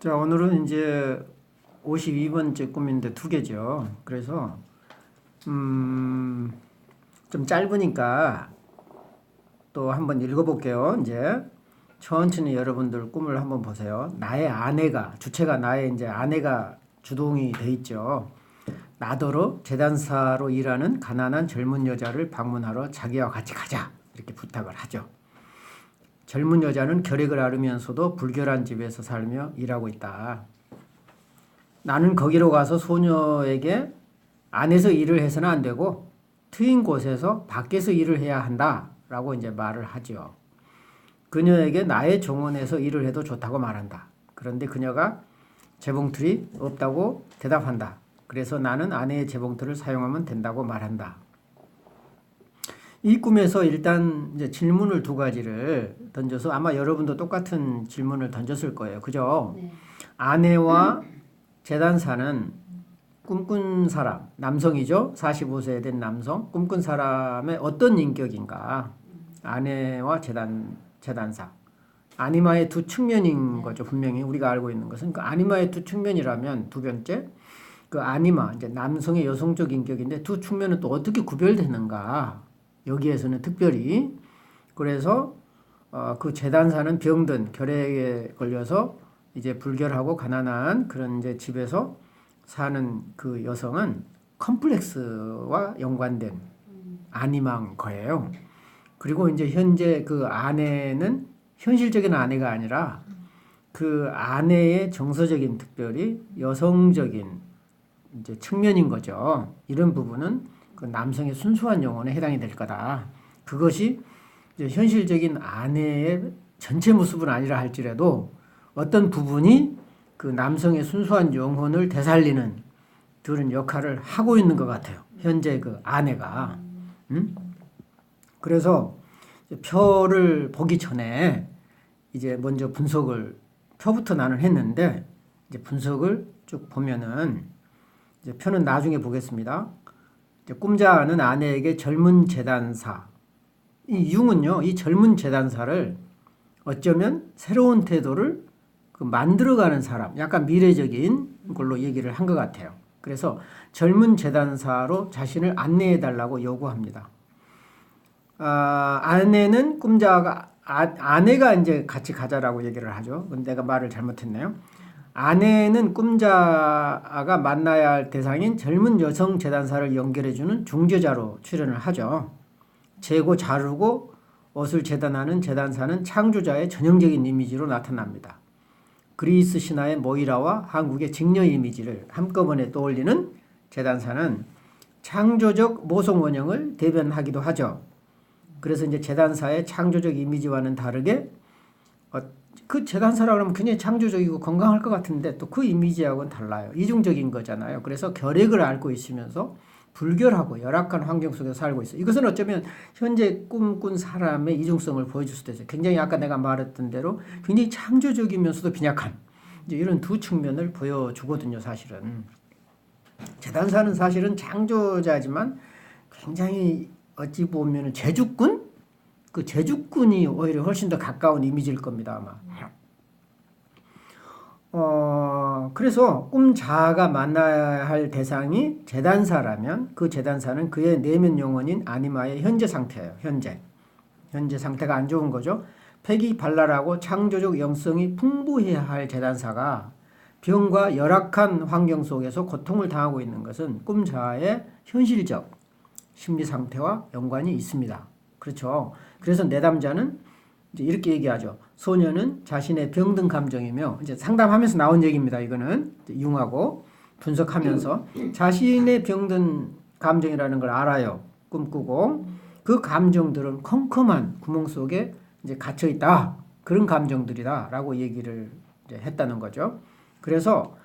자, 오늘은 이제 52번째 꿈인데 두 개죠. 그래서 좀 짧으니까 또 한번 읽어볼게요. 이제 천천히 여러분들 꿈을 한번 보세요. 나의 아내가, 주체가 나의 이제 아내가 주동이 돼 있죠. 나더러 재단사로 일하는 가난한 젊은 여자를 방문하러 자기와 같이 가자, 이렇게 부탁을 하죠. 젊은 여자는 결핵을 앓으면서도 불결한 집에서 살며 일하고 있다. 나는 거기로 가서 소녀에게 안에서 일을 해서는 안 되고 트인 곳에서 밖에서 일을 해야 한다 라고 이제 말을 하죠. 그녀에게 나의 정원에서 일을 해도 좋다고 말한다. 그런데 그녀가 재봉틀이 없다고 대답한다. 그래서 나는 아내의 재봉틀을 사용하면 된다고 말한다. 이 꿈에서 일단 이제 질문을 두 가지를 던져서 아마 여러분도 똑같은 질문을 던졌을 거예요. 그죠? 네. 아내와 재단사는 꿈꾼 사람, 남성이죠? 45세 된 남성. 꿈꾼 사람의 어떤 인격인가? 아내와 재단사. 아니마의 두 측면인 거죠. 분명히 우리가 알고 있는 것은 그 아니마의 두 측면이라면 두 번째 그 아니마, 이제 남성의 여성적 인격인데 두 측면은 또 어떻게 구별되는가? 여기에서는 특별히 그래서 그 재단사는 병든 결핵에 걸려서 이제 불결하고 가난한 그런 이제 집에서 사는 그 여성은 컴플렉스와 연관된 아니마인 거예요. 그리고 이제 현재 그 아내는 현실적인 아내가 아니라 그 아내의 정서적인 특별히 여성적인 이제 측면인 거죠. 이런 부분은 그 남성의 순수한 영혼에 해당이 될 거다. 그것이 이제 현실적인 아내의 전체 모습은 아니라 할지라도 어떤 부분이 그 남성의 순수한 영혼을 되살리는 그런 역할을 하고 있는 것 같아요. 현재 그 아내가. 그래서 표를 보기 전에 이제 먼저 표부터 나는 했는데 이제 분석을 쭉 보면은 이제 표는 나중에 보겠습니다. 꿈자는 아내에게 젊은 재단사, 이 융은요, 이 젊은 재단사를 어쩌면 새로운 태도를 만들어가는 사람, 약간 미래적인 걸로 얘기를 한 것 같아요. 그래서 젊은 재단사로 자신을 안내해달라고 요구합니다. 아내는 꿈자가, 아내가 이제 같이 가자라고 얘기를 하죠. 내가 말을 잘못했네요. 아내는 꿈자가 만나야 할 대상인 젊은 여성 재단사를 연결해주는 중재자로 출연을 하죠. 재고 자르고 옷을 재단하는 재단사는 창조자의 전형적인 이미지로 나타납니다. 그리스 신화의 모이라와 한국의 직녀 이미지를 한꺼번에 떠올리는 재단사는 창조적 모성 원형을 대변하기도 하죠. 그래서 이제 재단사의 창조적 이미지와는 다르게 그 재단사라고 하면 굉장히 창조적이고 건강할 것 같은데 또 그 이미지하고는 달라요. 이중적인 거잖아요. 그래서 결핵을 앓고 있으면서 불결하고 열악한 환경 속에서 살고 있어요. 이것은 어쩌면 현재 꿈꾼 사람의 이중성을 보여줄 수도 있어요. 굉장히 아까 내가 말했던 대로 굉장히 창조적이면서도 빈약한 이제 이런 두 측면을 보여주거든요. 사실은 재단사는 사실은 창조자지만 굉장히 어찌 보면 제주꾼? 그 제주꾼이 오히려 훨씬 더 가까운 이미지일 겁니다, 아마. 그래서 꿈자가 만나야 할 대상이 재단사라면 그 재단사는 그의 내면 영혼인 아니마의 현재 상태예요. 현재 상태가 안 좋은 거죠. 패기 발랄하고 창조적 영성이 풍부해야 할 재단사가 병과 열악한 환경 속에서 고통을 당하고 있는 것은 꿈자의 현실적 심리 상태와 연관이 있습니다. 그렇죠. 그래서 내담자는 이제 이렇게 얘기하죠. 소녀는 자신의 병든 감정이며 이제 상담하면서 나온 얘기입니다. 이거는 융하고 분석하면서 자신의 병든 감정이라는 걸 알아요. 꿈꾸고 그 감정들은 컴컴한 구멍 속에 이제 갇혀 있다. 그런 감정들이다라고 얘기를 이제 했다는 거죠. 그래서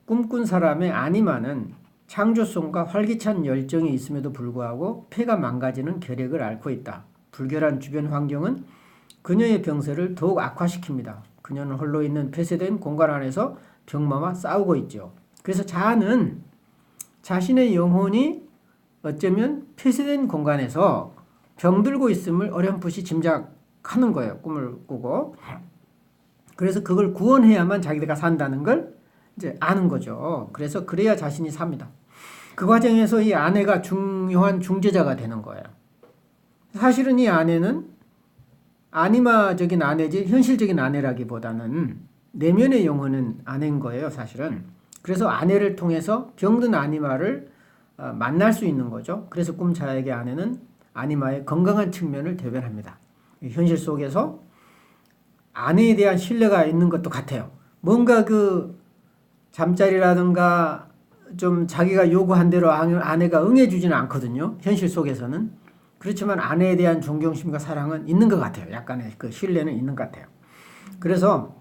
꿈꾼 사람의 아니마는 창조성과 활기찬 열정이 있음에도 불구하고 폐가 망가지는 결핵을 앓고 있다. 불결한 주변 환경은 그녀의 병세를 더욱 악화시킵니다. 그녀는 홀로 있는 폐쇄된 공간 안에서 병마와 싸우고 있죠. 그래서 자아는 자신의 영혼이 어쩌면 폐쇄된 공간에서 병들고 있음을 어렴풋이 짐작하는 거예요. 꿈을 꾸고. 그래서 그걸 구원해야만 자기가 산다는 걸 이제 아는 거죠. 그래서 그래야 자신이 삽니다. 그 과정에서 이 아내가 중요한 중재자가 되는 거예요. 사실은 이 아내는 아니마적인 아내지 현실적인 아내라기보다는 내면의 영혼은 아내인 거예요, 사실은. 그래서 아내를 통해서 병든 아니마를 만날 수 있는 거죠. 그래서 꿈자에게 아내는 아니마의 건강한 측면을 대변합니다. 현실 속에서 아내에 대한 신뢰가 있는 것도 같아요. 뭔가 그 잠자리라든가 좀 자기가 요구한 대로 아내가 응해주지는 않거든요. 현실 속에서는. 그렇지만 아내에 대한 존경심과 사랑은 있는 것 같아요. 약간의 그 신뢰는 있는 것 같아요. 그래서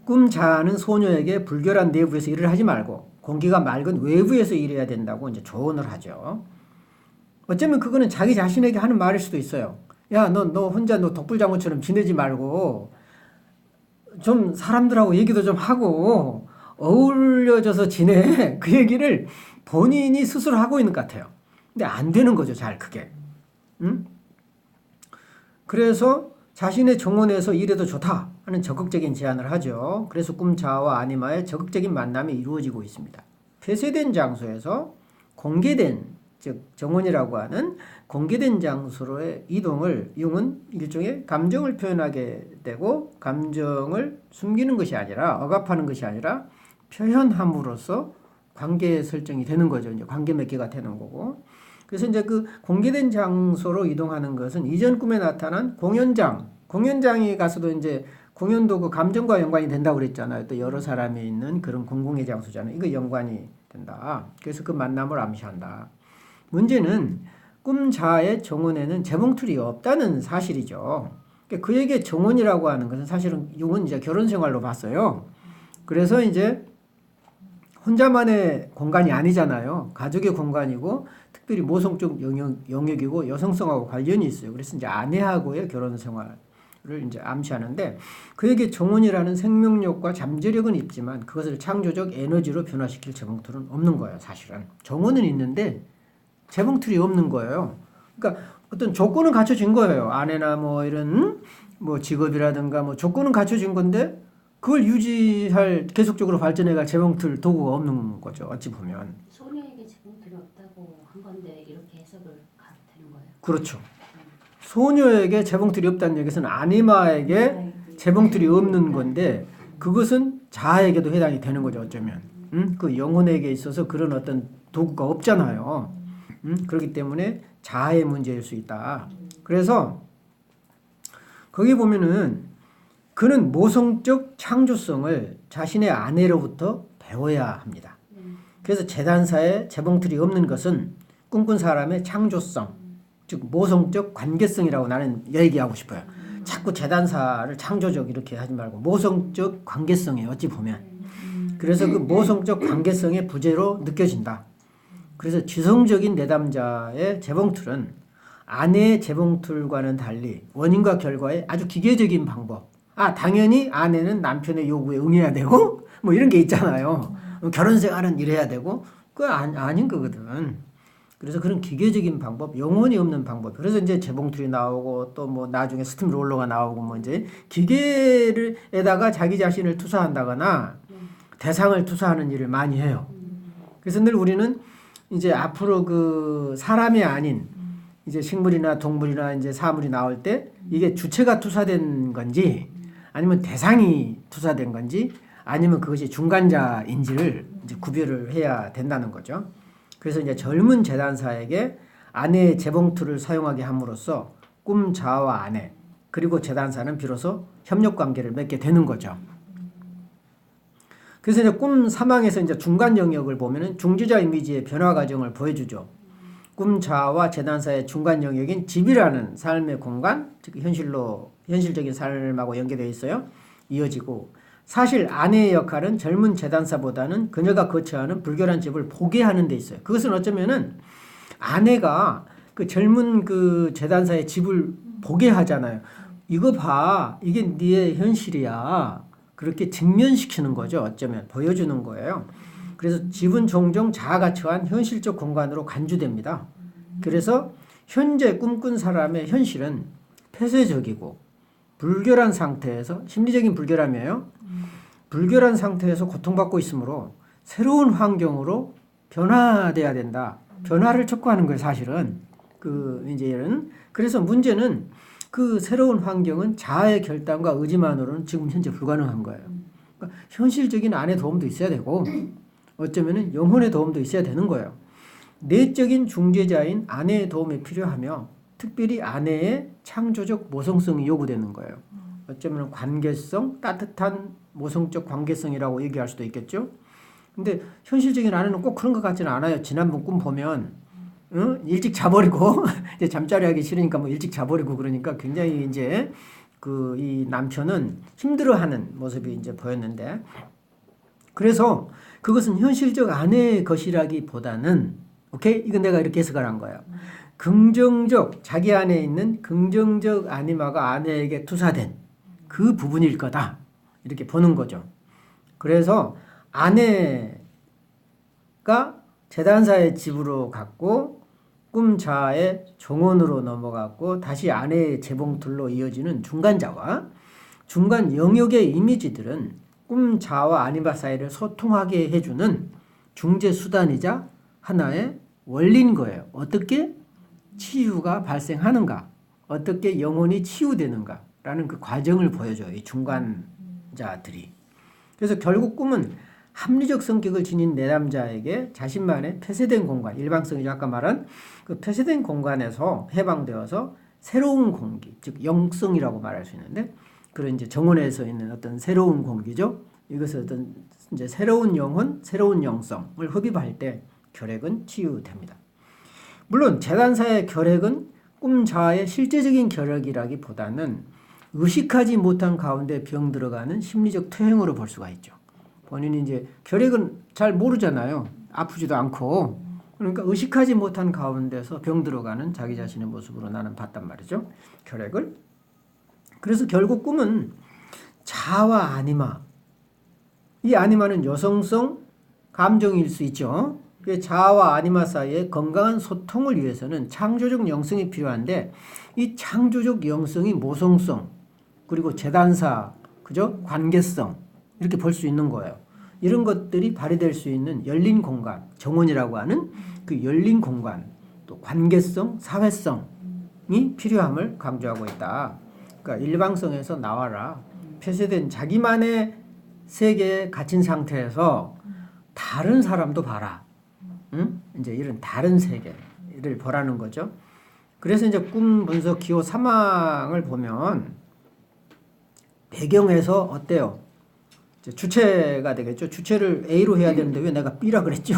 꿈자는 소녀에게 불결한 내부에서 일을 하지 말고 공기가 맑은 외부에서 일해야 된다고 이제 조언을 하죠. 어쩌면 그거는 자기 자신에게 하는 말일 수도 있어요. 야, 너 혼자 독불장군처럼 지내지 말고 좀 사람들하고 얘기도 좀 하고 어울려져서 지내. 그 얘기를 본인이 스스로 하고 있는 것 같아요. 근데 안 되는 거죠, 잘 그게. 응? 그래서 자신의 정원에서 일해도 좋다 하는 적극적인 제안을 하죠. 그래서 꿈자와 아니마의 적극적인 만남이 이루어지고 있습니다. 폐쇄된 장소에서 공개된, 즉 정원이라고 하는 공개된 장소로의 이동을 융은 일종의 감정을 표현하게 되고 감정을 숨기는 것이 아니라 억압하는 것이 아니라 표현함으로써 관계 설정이 되는 거죠. 이제 관계 맺기가 되는 거고. 그래서 이제 그 공개된 장소로 이동하는 것은 이전 꿈에 나타난 공연장에 가서도 이제 공연도 그 감정과 연관이 된다고 그랬잖아요. 또 여러 사람이 있는 그런 공공의 장소잖아요. 이거 연관이 된다. 그래서 그 만남을 암시한다. 문제는 꿈자의 정원에는 재봉틀이 없다는 사실이죠. 그에게 정원이라고 하는 것은 사실은 융은 이제 결혼 생활로 봤어요. 그래서 이제 혼자만의 공간이 아니잖아요. 가족의 공간이고 특별히 모성적 영역이고 여성성하고 관련이 있어요. 그래서 이제 아내하고의 결혼 생활을 이제 암시하는데 그에게 정원이라는 생명력과 잠재력은 있지만 그것을 창조적 에너지로 변화시킬 재봉틀은 없는 거예요. 사실은 정원은 있는데 재봉틀이 없는 거예요. 그러니까 어떤 조건은 갖춰진 거예요. 아내나 뭐 이런 뭐 직업이라든가 뭐 조건은 갖춰진 건데 그걸 유지할 계속적으로 발전해갈 재봉틀 도구가 없는 거죠. 어찌 보면. 소녀에게 재봉틀이 없다고 한 건데 이렇게 해석을 가도 되는 거예요. 그렇죠. 소녀에게 재봉틀이 없다는 얘기는 아니마에게 재봉틀이 없는 건데 그것은 자아에게도 해당이 되는 거죠. 어쩌면. 그 영혼에게 있어서 그런 어떤 도구가 없잖아요. 그렇기 때문에 자아의 문제일 수 있다. 그래서 거기 보면은 그는 모성적 창조성을 자신의 아내로부터 배워야 합니다. 그래서 재단사에 재봉틀이 없는 것은 꿈꾼 사람의 창조성, 즉 모성적 관계성이라고 나는 얘기하고 싶어요. 자꾸 재단사를 창조적 이렇게 하지 말고 모성적 관계성에 어찌 보면. 그래서 그 모성적 관계성의 부재로 느껴진다. 그래서 지성적인 내담자의 재봉틀은 아내의 재봉틀과는 달리 원인과 결과의 아주 기계적인 방법. 당연히 아내는 남편의 요구에 응해야 되고 뭐 이런 게 있잖아요. 결혼 생활은 이래야 되고 그거 아닌 거거든. 그래서 그런 기계적인 방법, 영혼이 없는 방법. 그래서 이제 재봉틀이 나오고 또 뭐 나중에 스팀 롤러가 나오고 뭐 이제 기계에다가 자기 자신을 투사한다거나 대상을 투사하는 일을 많이 해요. 그래서 늘 우리는 이제 앞으로 그 사람이 아닌 이제 식물이나 동물이나 이제 사물이 나올 때 이게 주체가 투사된 건지 아니면 대상이 투사된 건지 아니면 그것이 중간자인지를 이제 구별을 해야 된다는 거죠. 그래서 이제 젊은 재단사에게 아내의 재봉틀을 사용하게 함으로써 꿈자와 아내 그리고 재단사는 비로소 협력 관계를 맺게 되는 거죠. 그래서 이제 꿈 사망에서 이제 중간 영역을 보면은 중지자 이미지의 변화 과정을 보여주죠. 꿈자와 재단사의 중간 영역인 집이라는 삶의 공간, 즉 현실적인 삶하고 연계되어 있어요. 이어지고 사실 아내의 역할은 젊은 재단사보다는 그녀가 거처하는 불결한 집을 보게 하는 데 있어요. 그것은 어쩌면은 아내가 그 젊은 그 재단사의 집을 보게 하잖아요. 이거 봐, 이게 네 현실이야. 그렇게 직면시키는 거죠. 어쩌면 보여주는 거예요. 그래서 집은 종종 자아가 처한 현실적 공간으로 간주됩니다. 그래서 현재 꿈꾼 사람의 현실은 폐쇄적이고 불결한 상태에서 심리적인 불결함이에요. 불결한 상태에서 고통받고 있으므로 새로운 환경으로 변화돼야 된다. 변화를 촉구하는 거예요, 사실은. 이제는 그래서 문제는 그 새로운 환경은 자아의 결단과 의지만으로는 지금 현재 불가능한 거예요. 그러니까 현실적인 아내 도움도 있어야 되고 어쩌면은 영혼의 도움도 있어야 되는 거예요. 내적인 중재자인 아내의 도움이 필요하며 특별히 아내의 창조적 모성성이 요구되는 거예요. 어쩌면 관계성, 따뜻한 모성적 관계성이라고 얘기할 수도 있겠죠. 근데 현실적인 아내는 꼭 그런 것 같지는 않아요. 지난번 꿈 보면 일찍 자버리고 이제 잠자리 하기 싫으니까 뭐 일찍 자버리고 그러니까 굉장히 이제 이 남편은 힘들어하는 모습이 이제 보였는데 그래서 그것은 현실적 아내의 것이라기보다는 오케이 이건 내가 이렇게 해석을 한 거예요. 긍정적 자기 안에 있는 긍정적 아니마가 아내에게 투사된 그 부분일 거다 이렇게 보는 거죠. 그래서 아내가 재단사의 집으로 갔고 꿈자의 정원으로 넘어갔고 다시 아내의 재봉틀로 이어지는 중간자와 중간 영역의 이미지들은 꿈자와 아니마 사이를 소통하게 해주는 중재 수단이자 하나의 원리인 거예요. 어떻게 치유가 발생하는가, 어떻게 영혼이 치유되는가라는 그 과정을 보여줘요. 이 중간자들이. 그래서 결국 꿈은 합리적 성격을 지닌 내담자에게 자신만의 폐쇄된 공간, 일방성이죠. 아까 말한 그 폐쇄된 공간에서 해방되어서 새로운 공기, 즉 영성이라고 말할 수 있는데 그런 이제 정원에서 있는 어떤 새로운 공기죠. 이것을 어떤 이제 새로운 영혼, 새로운 영성을 흡입할 때 결핵은 치유됩니다. 물론 재단사의 결핵은 꿈자의 실제적인 결핵이라기보다는 의식하지 못한 가운데 병들어가는 심리적 퇴행으로 볼 수가 있죠. 본인이 이제 결핵은 잘 모르잖아요. 아프지도 않고. 그러니까 의식하지 못한 가운데서 병들어가는 자기 자신의 모습으로 나는 봤단 말이죠. 결핵을. 그래서 결국 꿈은 자아와 아니마. 이 아니마는 여성성 감정일 수 있죠. 자아와 아니마 사이의 건강한 소통을 위해서는 창조적 영성이 필요한데 이 창조적 영성이 모성성 그리고 재단사, 그죠? 관계성 이렇게 볼 수 있는 거예요. 이런 것들이 발휘될 수 있는 열린 공간, 정원이라고 하는 그 열린 공간, 또 관계성, 사회성이 필요함을 강조하고 있다. 그러니까 일방성에서 나와라. 폐쇄된 자기만의 세계에 갇힌 상태에서 다른 사람도 봐라. 이제 이런 다른 세계를 보라는 거죠. 그래서 이제 꿈 분석 기호 3항을 보면 배경에서 어때요? 주체가 되겠죠. 주체를 A로 해야 되는데 왜 내가 B라 그랬죠?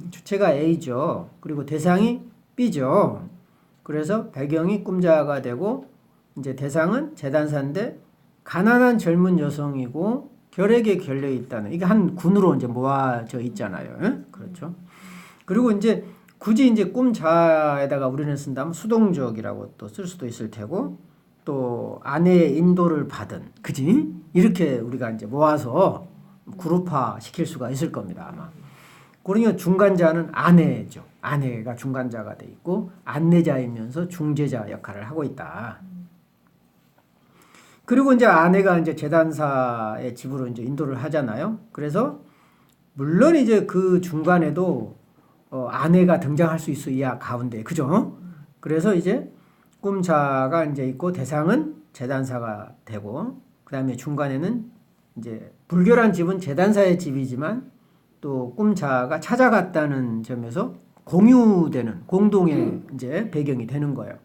주체가 A죠. 그리고 대상이 B죠. 그래서 배경이 꿈자가 되고 이제 대상은 재단사인데 가난한 젊은 여성이고 결핵에 걸려 있다는 이게 한 군으로 이제 모아져 있잖아요. 에? 그렇죠. 그리고 이제 굳이 이제 꿈자에다가 우리는 쓴다면 수동적이라고 또 쓸 수도 있을 테고 또 아내의 인도를 받은 그지? 이렇게 우리가 이제 모아서 그룹화 시킬 수가 있을 겁니다, 아마. 그러니까 중간자는 아내죠. 아내가 중간자가 돼 있고 안내자이면서 중재자 역할을 하고 있다. 그리고 이제 아내가 이제 재단사의 집으로 이제 인도를 하잖아요. 그래서 물론 이제 그 중간에도 아내가 등장할 수 있어 이 가운데 그죠? 그래서 이제 꿈자가 이제 있고 대상은 재단사가 되고 그다음에 중간에는 이제 불결한 집은 재단사의 집이지만 또 꿈자가 찾아갔다는 점에서 공유되는 공동의 이제 배경이 되는 거예요.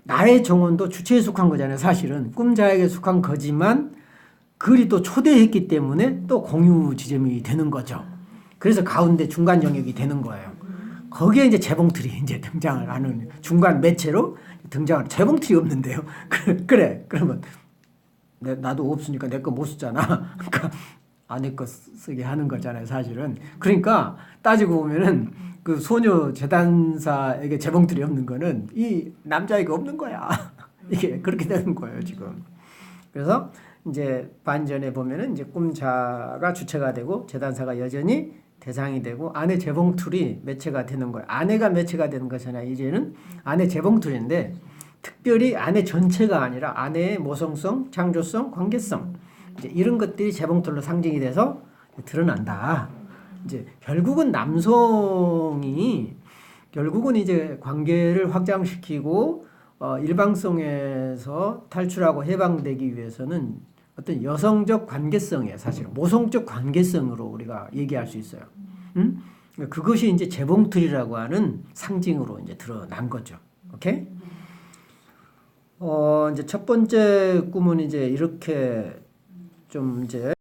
나의 정원도 주체에 속한 거잖아요. 사실은 꿈자에게 속한 거지만 그리 또 초대했기 때문에 또 공유 지점이 되는 거죠. 그래서 가운데 중간 영역이 되는 거예요. 거기에 이제 재봉틀이 이제 등장을 하는 중간 매체로 등장을 재봉틀이 없는데요. 그래 그러면 나도 없으니까 내 거 못 쓰잖아. 그러니까 아내 거 쓰게 하는 거잖아요. 사실은. 그러니까 따지고 보면은 그 소녀 재단사에게 재봉틀이 없는 거는 이 남자에게 없는 거야. 이게 그렇게 되는 거예요, 지금. 그래서 이제 반전에 보면은 이제 꿈자가 주체가 되고 재단사가 여전히 대상이 되고 아내 재봉틀이 매체가 되는 거예요. 아내가 매체가 되는 것이 아니라 이제는 아내 재봉틀인데 특별히 아내 전체가 아니라 아내의 모성성, 창조성, 관계성 이제 이런 것들이 재봉틀로 상징이 돼서 드러난다. 이제 결국은 남성이 결국은 이제 관계를 확장시키고 일방성에서 탈출하고 해방되기 위해서는 어떤 여성적 관계성이에요. 사실은 모성적 관계성으로 우리가 얘기할 수 있어요. 음? 그것이 이제 재봉틀이라고 하는 상징으로 이제 드러난 거죠. 오케이? 이제 첫 번째 꿈은 이제 이렇게 좀 이제